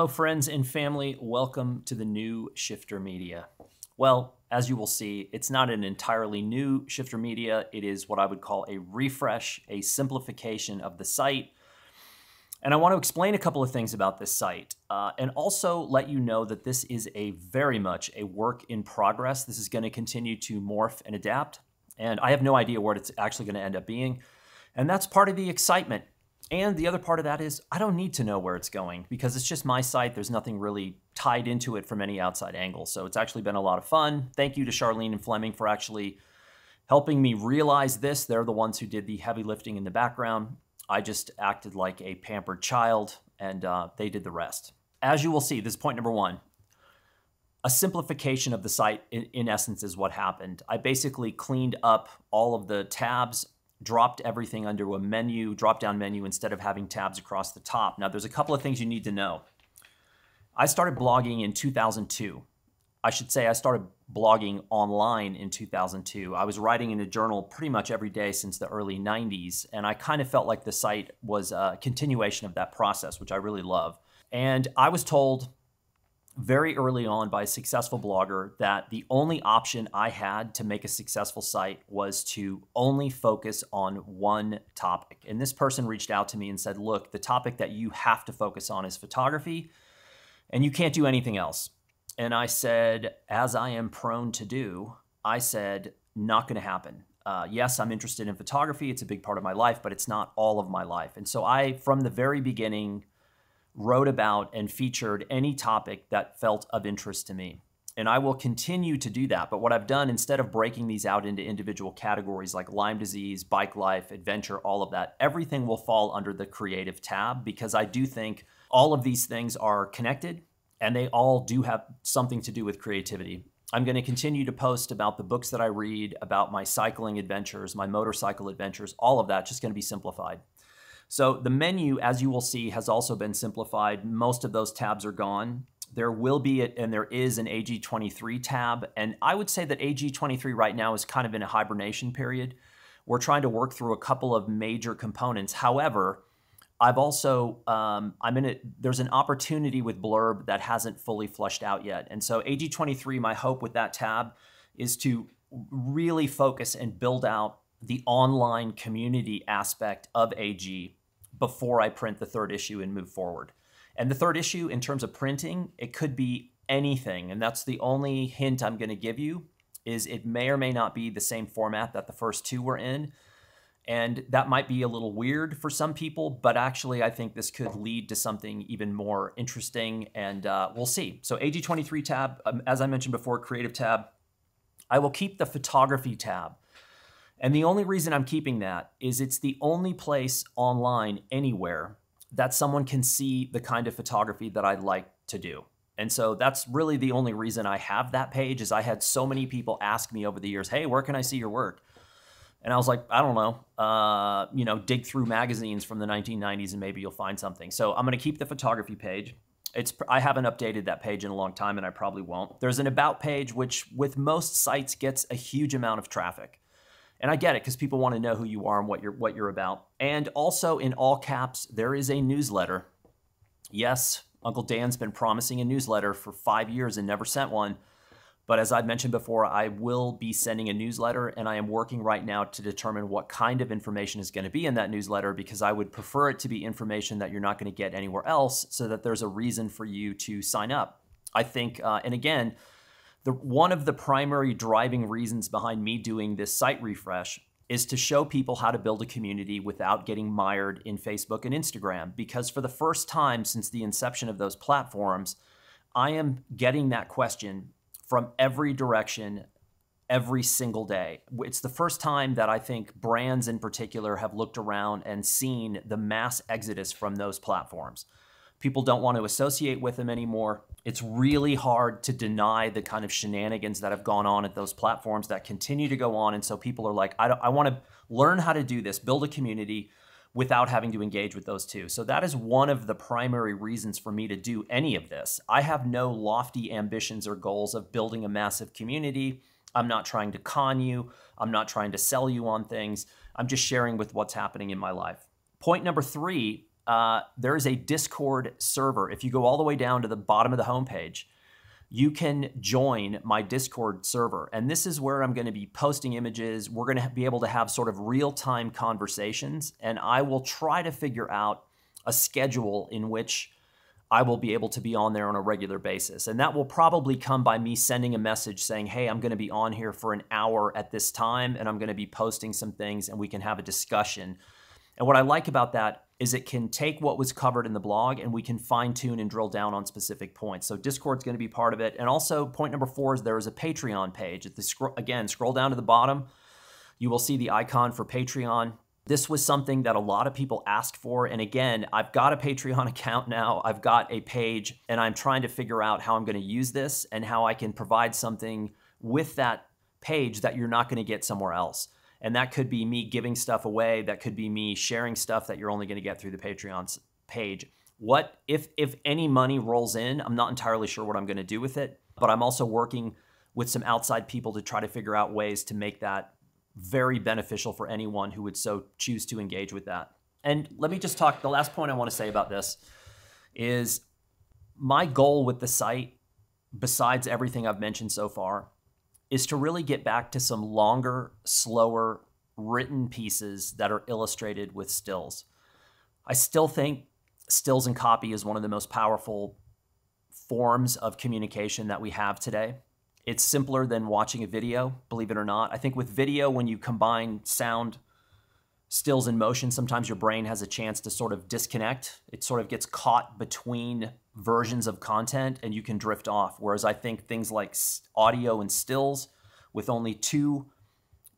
Hello, friends and family. Welcome to the new Shifter Media. Well, as you will see, it's not an entirely new Shifter Media. It is what I would call a refresh, a simplification of the site. And I want to explain a couple of things about this site and also let you know that this is very much a work in progress. This is going to continue to morph and adapt. And I have no idea what it's actually going to end up being. And that's part of the excitement. And the other part of that is I don't need to know where it's going because it's just my site. There's nothing really tied into it from any outside angle. So it's actually been a lot of fun. Thank you to Charlene and Fleming for actually helping me realize this. They're the ones who did the heavy lifting in the background. I just acted like a pampered child and they did the rest. As you will see, this is point number one. A simplification of the site in essence is what happened. I basically cleaned up all of the tabs, dropped everything under a menu, drop-down menu, instead of having tabs across the top. Now, there's a couple of things you need to know. I started blogging in 2002. I should say I started blogging online in 2002. I was writing in a journal pretty much every day since the early 90s, and I kind of felt like the site was a continuation of that process, which I really love. And I was told very early on by a successful blogger that the only option I had to make a successful site was to only focus on one topic. And this person reached out to me and said, look, the topic that you have to focus on is photography, and you can't do anything else. And I said, as I am prone to do, I said, not going to happen. Yes, I'm interested in photography. It's a big part of my life, but it's not all of my life. And so I, from the very beginning, wrote about and featured any topic that felt of interest to me. And I will continue to do that. But what I've done, instead of breaking these out into individual categories like Lyme disease, bike life, adventure, all of that, everything will fall under the creative tab because I do think all of these things are connected and they all do have something to do with creativity. I'm going to continue to post about the books that I read, about my cycling adventures, my motorcycle adventures, all of that just going to be simplified. So the menu, as you will see, has also been simplified. Most of those tabs are gone. There will be, and there is an AG23 tab. And I would say that AG23 right now is kind of in a hibernation period. We're trying to work through a couple of major components. However, I've also, there's an opportunity with Blurb that hasn't fully flushed out yet. And so AG23, my hope with that tab is to really focus and build out the online community aspect of AG before I print the third issue and move forward. And the third issue, in terms of printing, it could be anything. And that's the only hint I'm going to give you, is it may or may not be the same format that the first two were in. And that might be a little weird for some people, but actually I think this could lead to something even more interesting, and we'll see. So AG23 tab, as I mentioned before, creative tab. I will keep the photography tab. And the only reason I'm keeping that is it's the only place online anywhere that someone can see the kind of photography that I'd like to do. And so that's really the only reason I have that page, is I had so many people ask me over the years, hey, where can I see your work? And I was like, I don't know, dig through magazines from the 1990s and maybe you'll find something. So I'm going to keep the photography page. I haven't updated that page in a long time and I probably won't. There's an about page, which with most sites gets a huge amount of traffic. And I get it because people want to know who you are and what you're about. And also in all caps, there is a newsletter. Yes, Uncle Dan's been promising a newsletter for 5 years and never sent one. But as I've mentioned before, I will be sending a newsletter, and I am working right now to determine what kind of information is going to be in that newsletter, because I would prefer it to be information that you're not going to get anywhere else, so that there's a reason for you to sign up. I think, and again, one of the primary driving reasons behind me doing this site refresh is to show people how to build a community without getting mired in Facebook and Instagram. Because for the first time since the inception of those platforms, I am getting that question from every direction every single day. It's the first time that I think brands in particular have looked around and seen the mass exodus from those platforms. People don't want to associate with them anymore. It's really hard to deny the kind of shenanigans that have gone on at those platforms that continue to go on. And so people are like, I want to learn how to do this, build a community without having to engage with those two. So that is one of the primary reasons for me to do any of this. I have no lofty ambitions or goals of building a massive community. I'm not trying to con you. I'm not trying to sell you on things. I'm just sharing with what's happening in my life. Point number three there is a Discord server. If you go all the way down to the bottom of the homepage, you can join my Discord server. And this is where I'm going to be posting images. We're going to be able to have sort of real-time conversations, and I will try to figure out a schedule in which I will be able to be on there on a regular basis. And that will probably come by me sending a message saying, hey, I'm going to be on here for an hour at this time, and I'm going to be posting some things, and we can have a discussion. And what I like about that is it can take what was covered in the blog and we can fine tune and drill down on specific points. So Discord's going to be part of it. And also point number 4 is there is a Patreon page. Again, scroll down to the bottom. You will see the icon for Patreon. This was something that a lot of people asked for. And again, I've got a Patreon account now. I've got a page, and I'm trying to figure out how I'm going to use this and how I can provide something with that page that you're not going to get somewhere else. And that could be me giving stuff away. That could be me sharing stuff that you're only going to get through the Patreon page. What if any money rolls in, I'm not entirely sure what I'm going to do with it, but I'm also working with some outside people to try to figure out ways to make that very beneficial for anyone who would so choose to engage with that. And let me just talk, the last point I want to say about this is my goal with the site, besides everything I've mentioned so far, is to really get back to some longer, slower, written pieces that are illustrated with stills. I still think stills and copy is one of the most powerful forms of communication that we have today. It's simpler than watching a video, believe it or not. I think with video, when you combine sound, stills, and motion, sometimes your brain has a chance to sort of disconnect. It sort of gets caught between versions of content and you can drift off. Whereas I think things like audio and stills, with only 2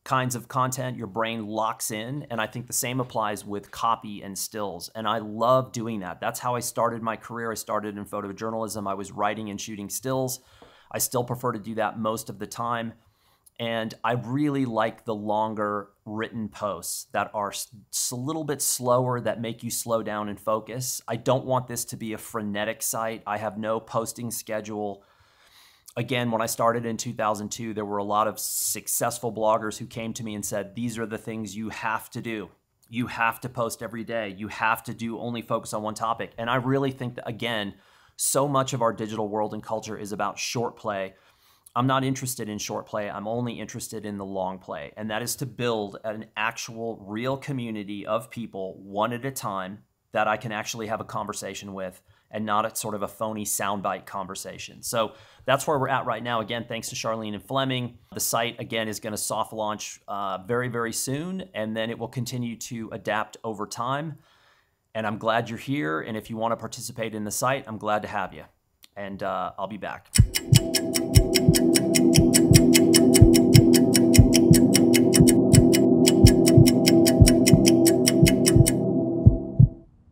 kinds of content, your brain locks in. And I think the same applies with copy and stills. And I love doing that. That's how I started my career. I started in photojournalism. I was writing and shooting stills. I still prefer to do that most of the time. And I really like the longer written posts that are a little bit slower, that make you slow down and focus. I don't want this to be a frenetic site. I have no posting schedule. Again, when I started in 2002, there were a lot of successful bloggers who came to me and said, these are the things you have to do. You have to post every day. You have to only focus on one topic. And I really think that, again, so much of our digital world and culture is about short play. I'm not interested in short play. I'm only interested in the long play. And that is to build an actual real community of people one at a time that I can actually have a conversation with, and not a sort of a phony soundbite conversation. So that's where we're at right now. Again, thanks to Charlene and Fleming. The site, again, is going to soft launch very, very soon, and then it will continue to adapt over time. And I'm glad you're here. And if you want to participate in the site, I'm glad to have you. And I'll be back.